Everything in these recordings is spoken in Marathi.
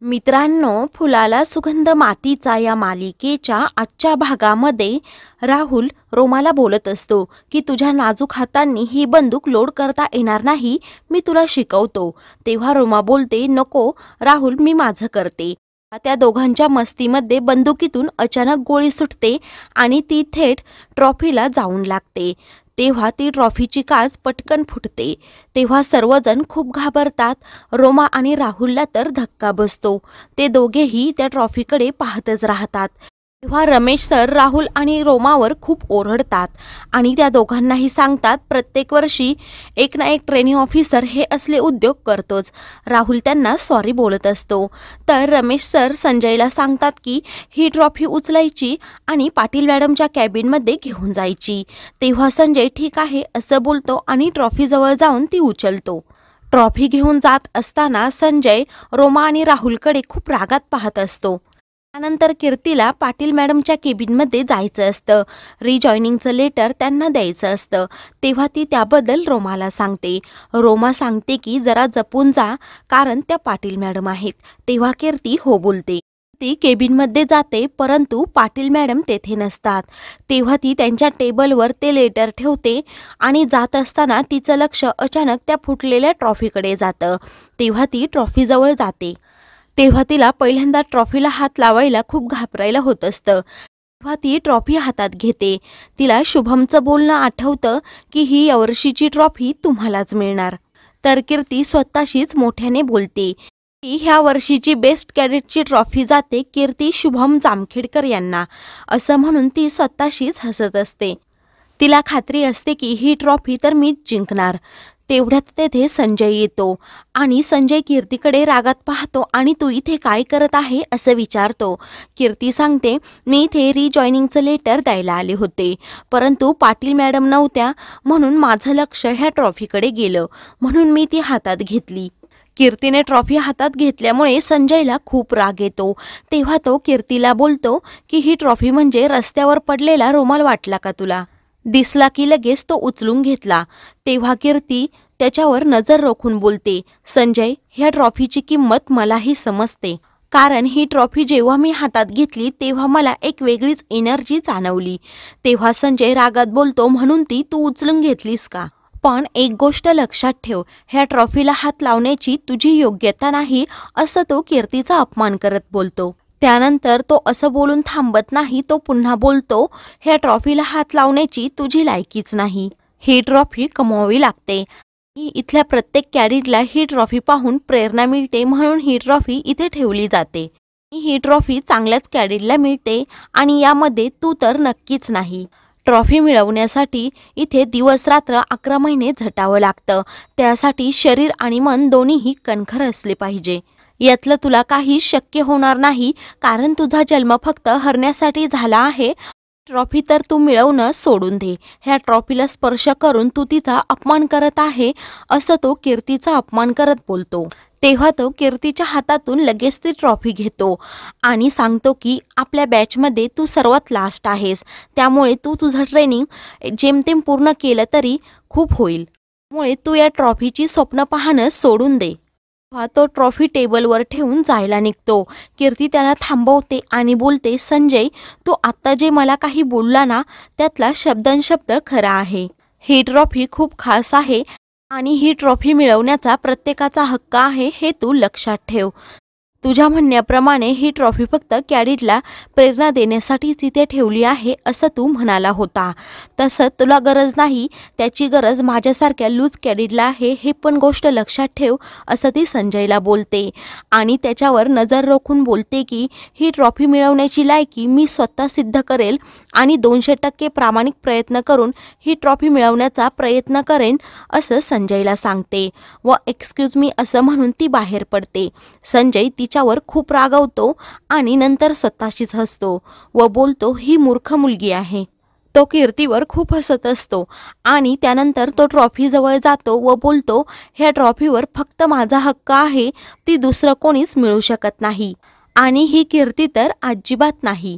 मित्रांनो, फुलाला सुगंध मातीचा या मालिकेच्या आजच्या भागामध्ये राहुल रोमाला बोलत असतो की तुझ्या नाजूक हातांनी ही बंदूक लोड करता येणार नाही, मी तुला शिकवतो. तेव्हा रोमा बोलते, नको राहुल, मी माझं करते. त्या दोघांच्या मस्तीमध्ये बंदुकीतून अचानक गोळी सुटते आणि ती थेट ट्रॉफीला जाऊन लागते. तेव्हा ती ट्रॉफीची काच पटकन फुटते. तेव्हा सर्वजण खूप घाबरतात. रोमा आणि राहुलला तर धक्का बसतो. ते दोघेही त्या ट्रॉफीकडे पाहतच राहतात. तेव्हा रमेश सर राहुल आणि रोमावर खूप ओरडतात आणि त्या दोघांनाही सांगतात, प्रत्येक वर्षी एक ना एक ट्रेनिंग ऑफिसर हे असले उद्योग करतोच. राहुल त्यांना सॉरी बोलत असतो. तर रमेश सर संजयला सांगतात की ही ट्रॉफी उचलायची आणि पाटील मॅडमच्या कॅबिनमध्ये घेऊन जायची. तेव्हा संजय ठीक आहे असं बोलतो आणि ट्रॉफीजवळ जाऊन ती उचलतो. ट्रॉफी घेऊन जात असताना संजय रोमा आणि राहुलकडे खूप रागात पाहत असतो. त्यानंतर कीर्तीला पाटील मॅडमच्या केबिनमध्ये जायचं असतं. रिजॉईनिंगचं लेटर त्यांना द्यायचं असतं. तेव्हा ती त्याबद्दल रोमाला सांगते. रोमा सांगते की जरा जपून जा, कारण त्या पाटील मॅडम आहेत. तेव्हा कीर्ती हो बोलते. ती केबिनमध्ये जाते, परंतु पाटील मॅडम तेथे नसतात. तेव्हा ती त्यांच्या टेबलवर ते लेटर ठेवते आणि जात असताना तिचं लक्ष अचानक त्या फुटलेल्या ट्रॉफीकडे जातं. तेव्हा ती ट्रॉफीजवळ जाते. तेव्हा तिला पहिल्यांदा ट्रॉफीला हात लावायला खूप घाबरायला होत असतं. तेव्हा ती ट्रॉफी हातात घेते. तिला शुभमचं बोलणं आठवतं की ही यावर्षीची ट्रॉफी तुम्हालाच मिळणार. तर कीर्ती स्वतःशीच मोठ्याने बोलते की ह्या वर्षीची बेस्ट कॅडेटची ट्रॉफी जाते कीर्ती शुभम जामखेडकर यांना, असं म्हणून ती स्वतःशीच हसत असते. तिला खात्री असते की ही ट्रॉफी तर मीच जिंकणार. तेवढ्यात तेथे संजय येतो आणि संजय कीर्तीकडे रागात पाहतो आणि तू इथे काय करत आहे असं विचारतो. कीर्ती सांगते, मी इथे रिजॉईनिंगचं लेटर द्यायला आले होते, परंतु पाटील मॅडम नव्हत्या म्हणून माझं लक्ष ह्या ट्रॉफीकडे गेलं, म्हणून मी ती हातात घेतली. कीर्तीने ट्रॉफी हातात घेतल्यामुळे संजयला खूप राग येतो. तेव्हा तो कीर्तीला बोलतो की ही ट्रॉफी म्हणजे रस्त्यावर पडलेला रुमाल वाटला का तुला? दिसला की लगेच तो उचलून घेतला. तेव्हा कीर्ती त्याच्यावर नजर रोखून बोलते, संजय, ह्या ट्रॉफीची किंमत मलाही समजते, कारण ही ट्रॉफी जेव्हा मी हातात घेतली तेव्हा मला एक वेगळीच एनर्जी जाणवली. तेव्हा संजय रागात बोलतो, म्हणून ती तू उचलून घेतलीस का? पण एक गोष्ट लक्षात ठेव, ह्या ट्रॉफीला हात लावण्याची तुझी योग्यता नाही, असं तो कीर्तीचा अपमान करत बोलतो. त्यानंतर तो असं बोलून थांबत नाही. तो पुन्हा बोलतो, ह्या ट्रॉफीला हात लावण्याची तुझी लायकीच नाही. ही ट्रॉफी कमवावी लागते. इथल्या प्रत्येक कॅडेटला ही ट्रॉफी पाहून प्रेरणा मिळते, म्हणून ही ट्रॉफी इथे ठेवली जाते. ही ट्रॉफी चांगल्याच कॅडेटला मिळते आणि यामध्ये तू तर नक्कीच नाही. ट्रॉफी मिळवण्यासाठी इथे दिवस रात्र 11 महिने झटावं लागतं. त्यासाठी शरीर आणि मन दोन्हीही कणखर असले पाहिजे. यातलं तुला काही शक्य होणार नाही, कारण तुझा जन्म फक्त हरण्यासाठी झाला आहे. ट्रॉफी तर तू मिळवणं सोडून दे. ह्या ट्रॉफीला स्पर्श करून तू तिचा अपमान करत आहे, असं तो कीर्तीचा अपमान करत बोलतो. तेव्हा तो कीर्तीच्या हातातून लगेच ती ट्रॉफी घेतो आणि सांगतो की आपल्या बॅचमध्ये तू सर्वात लास्ट आहेस, त्यामुळे तू तुझं ट्रेनिंग जेमतेम पूर्ण केलं तरी खूप होईल. त्यामुळे तू या ट्रॉफीची स्वप्न पाहणं सोडून दे. तो ट्रॉफी टेबलवर ठेवून जायला निघतो. कीर्ती त्याला थांबवते आणि बोलते, संजय, तू आत्ता जे मला काही बोलला ना, त्यातला शब्दनशब्द खरा आहे. ही ट्रॉफी खूप खास आहे आणि ही ट्रॉफी मिळवण्याचा प्रत्येकाचा हक्क आहे, हे तू लक्षात ठेव. तुझ्या म्हणण्याप्रमाणे ही ट्रॉफी फक्त कॅडेटला प्रेरणा देण्यासाठी तिथे ठेवली आहे, असं तू म्हणाला होता. तसं तुला गरज नाही, त्याची गरज माझ्यासारख्या लूज कॅडेटला आहे, हे पण गोष्ट लक्षात ठेव, असं ती संजयला बोलते आणि त्याच्यावर नजर रोखून बोलते की ही ट्रॉफी मिळवण्याची लायकी मी स्वतः सिद्ध करेल आणि 200% प्रामाणिक प्रयत्न करून ही ट्रॉफी मिळवण्याचा प्रयत्न करेन, असं संजयला सांगते. व एक्सक्यूज मी असं म्हणून ती बाहेर पडते. संजय तिच्यावर खूप रागावतो आणि नंतर स्वतःशीच हसतो व बोलतो, ही मूर्ख मुलगी आहे. तो कीर्तीवर खूप हसत असतो आणि त्यानंतर तो ट्रॉफीजवळ जातो व बोलतो, ह्या ट्रॉफीवर फक्त माझा हक्क आहे, ती दुसरं कोणीच मिळू शकत नाही आणि ही कीर्ती तर अजिबात नाही.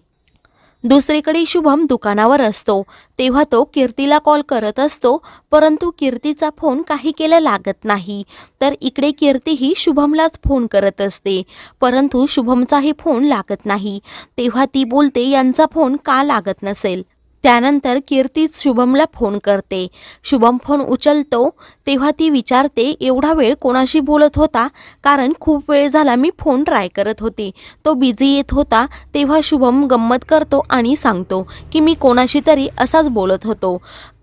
दुसरीकडे शुभम दुकानावर असतो तेव्हा तो कीर्तीला कॉल करत असतो, परंतु कीर्तीचा फोन काही केला लागत नाही. तर इकडे कीर्तीही शुभमलाच फोन करत असते, परंतु शुभमचाही फोन लागत नाही. तेव्हा ती बोलते यांचा फोन का लागत नसेल. त्यानंतर कीर्तीच शुभमला फोन करते. शुभम फोन उचलतो तेव्हा ती विचारते एवढा वेळ कोणाशी बोलत होता, कारण खूप वेळ झाला मी फोन ट्राय करत होते, तो बिझी येत होता. तेव्हा शुभम गंमत करतो आणि सांगतो की मी कोणाशी तरी असाच बोलत होतो.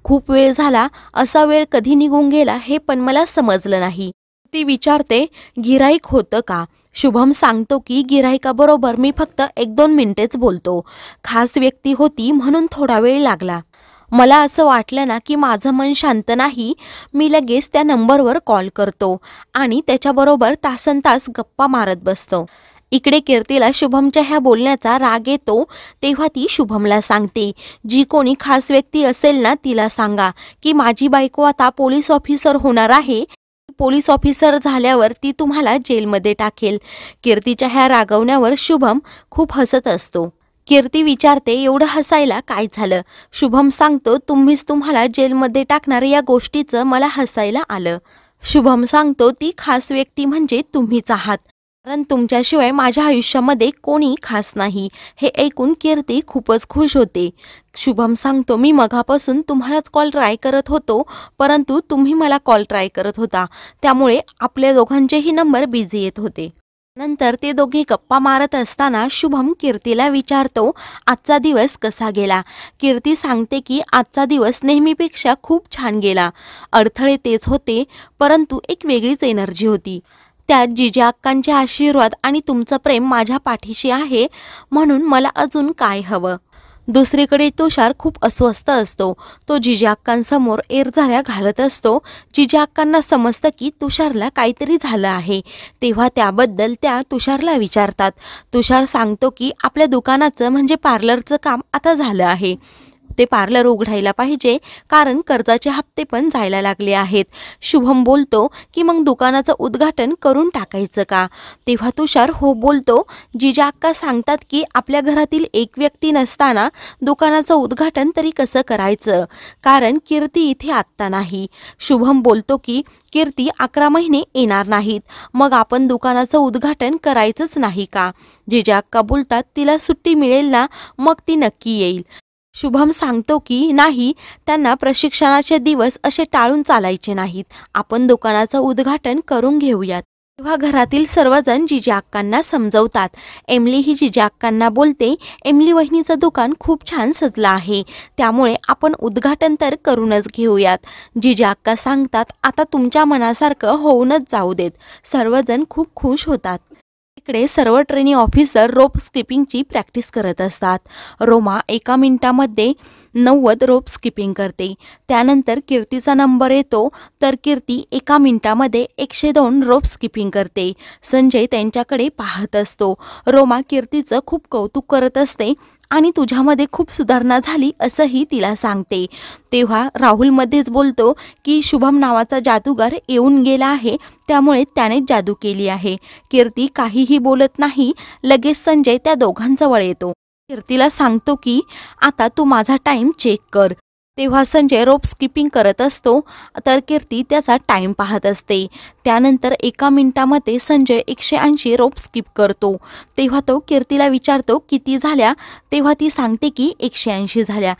खूप वेळ झाला, असा वेळ कधी निघून गेला हे पण मला समजलं नाही. ती विचारते गिऱ्हाईक होतं का. शुभम सांगतो की गिऱ्हाईकाबरोबर मी फक्त 1-2 मिनिटेच बोलतो, खास व्यक्ती होती म्हणून थोडा वेळ लागला. मला असं वाटलं ना की माझं मन शांत नाही, मी लगेच त्या नंबरवर कॉल करतो आणि त्याच्याबरोबर तासनतास गप्पा मारत बसतो. इकडे कीर्तीला शुभमच्या ह्या बोलण्याचा राग येतो तेव्हा ती शुभमला सांगते जी कोणी खास व्यक्ती असेल ना तिला सांगा की माझी बायको आता पोलीस ऑफिसर होणार आहे, पोलीस ऑफिसर झाल्यावर ती तुम्हाला जेलमध्ये टाकेल. कीर्तीच्या ह्या रागवण्यावर शुभम खूप हसत असतो. कीर्ती विचारते एवढं हसायला काय झालं. शुभम सांगतो तुम्हीच तुम्हाला जेलमध्ये टाकणार या गोष्टीचं मला हसायला आलं. शुभम सांगतो ती खास व्यक्ती म्हणजे तुम्हीच आहात, कारण तुमच्याशिवाय माझ्या आयुष्यामध्ये कोणी खास नाही. हे ऐकून कीर्ती खूपच खुश होते. शुभम सांगतो मी मगापासून तुम्हालाच कॉल ट्राय करत होतो, परंतु तुम्ही मला कॉल ट्राय करत होता, त्यामुळे आपल्या दोघांचेही नंबर बिझी येत होते. नंतर ते दोघे गप्पा मारत असताना शुभम कीर्तीला विचारतो आजचा दिवस कसा गेला. कीर्ती सांगते की आजचा दिवस नेहमीपेक्षा खूप छान गेला. अडथळे तेच होते, परंतु एक वेगळीच एनर्जी होती. त्यात जिजा अक्कांचे आशीर्वाद आणि तुमचं प्रेम माझ्या पाठीशी आहे, म्हणून मला अजून काय हवं. दुसरीकडे तुषार खूप अस्वस्थ असतो. तो जिजा अक्कांसमोर एरझाऱ्या घालत असतो. जिजा अक्कांना समजतं की तुषारला काहीतरी झालं आहे, तेव्हा त्याबद्दल त्या तुषारला विचारतात. तुषार सांगतो की आपल्या दुकानाचं म्हणजे पार्लरचं काम आता झालं आहे, ते पार्लर उघडायला पाहिजे, कारण कर्जाचे हप्ते पण जायला लागले आहेत. शुभम बोलतो की मग दुकानाचं उद्घाटन करून टाकायचं का. तेव्हा तुषार हो बोलतो. जिजा अक्का सांगतात की आपल्या घरातील एक व्यक्ती नसताना दुकानाचं उद्घाटन तरी कसं करायचं, कारण कीर्ती इथे आत्ता नाही. शुभम बोलतो की कीर्ती 11 महिने येणार नाहीत, मग आपण दुकानाचं उद्घाटन करायचंच नाही का. जिजा अक्का बोलतात तिला सुट्टी मिळेल ना, मग ती नक्की येईल. शुभम सांगतो की नाही, त्यांना प्रशिक्षणाचे दिवस असे टाळून चालायचे नाहीत, आपण दुकानाचं उद्घाटन करून घेऊयात. तेव्हा घरातील सर्वजण जिजा अक्कांना समजवतात. एमली ही जिजा अक्कांना बोलते एमली वहिनीचं दुकान खूप छान सजलं आहे, त्यामुळे आपण उद्घाटन तर करूनच घेऊयात. जिजा अक्का सांगतात आता तुमच्या मनासारखं होऊनच जाऊ देत. सर्वजण खूप खुश होतात. इकडे सर्व ट्रेनी ऑफिसर रोप स्किपिंगची प्रॅक्टिस करत असतात. रोमा 1 मिनिटामध्ये 90 रोप स्किपिंग करते. त्यानंतर कीर्तीचा नंबर येतो, तर कीर्ती 1 मिनिटामध्ये 102 रोप स्किपिंग करते. संजय त्यांच्याकडे पाहत असतो. रोमा कीर्तीचं खूप कौतुक करत असते आणि तुझ्यामध्ये खूप सुधारणा झाली असंही तिला सांगते. तेव्हा राहुल मध्येच बोलतो की शुभम नावाचा जादूगार येऊन गेला आहे, त्यामुळे त्याने जादू केली आहे. कीर्ती काहीही बोलत नाही. लगेच संजय त्या दोघांजवळ येतो. कीर्तीला सांगतो की आता तू माझा टाईम चेक कर. तेव्हा संजय रोप स्किपिंग करत असतो, तर कीर्ती त्याचा टाईम पाहत असते. त्यानंतर 1 मिनिटामध्ये संजय 180 रोप स्किप करतो. तेव्हा तो कीर्तीला विचारतो किती झाल्या, तेव्हा ती सांगते की 180 झाल्या.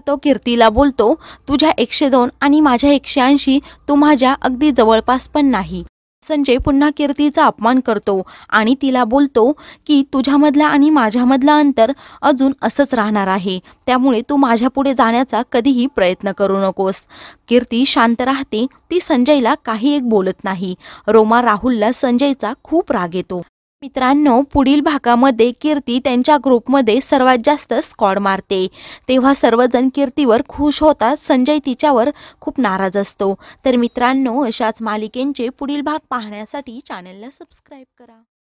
तो कीर्तीला बोलतो तुझ्या 102 आणि माझ्या 180 तू माझ्या अगदी जवळपास पण नाही. संजय पुन्हा कीर्तीचा अपमान करतो आणि तिला बोलतो की तुझ्यामधला आणि माझ्यामधला अंतर अजून असंच राहणार आहे, त्यामुळे तू माझ्या पुढे जाण्याचा कधीही प्रयत्न करू नकोस. कीर्ती शांत राहते. ती संजयला काही एक बोलत नाही. रोमा राहुलला संजयचा खूप राग येतो. मित्रांनो, पुढील भागामध्ये कीर्ती त्यांच्या ग्रुपमध्ये सर्वात जास्त स्कॉर मारते. तेव्हा सर्वजण कीर्तीवर खुश होतात. संजय तिच्यावर खूप नाराज असतो. तर मित्रांनो, अशाच मालिकेंचे पुढील भाग पाहण्यासाठी चॅनलला सबस्क्राईब करा.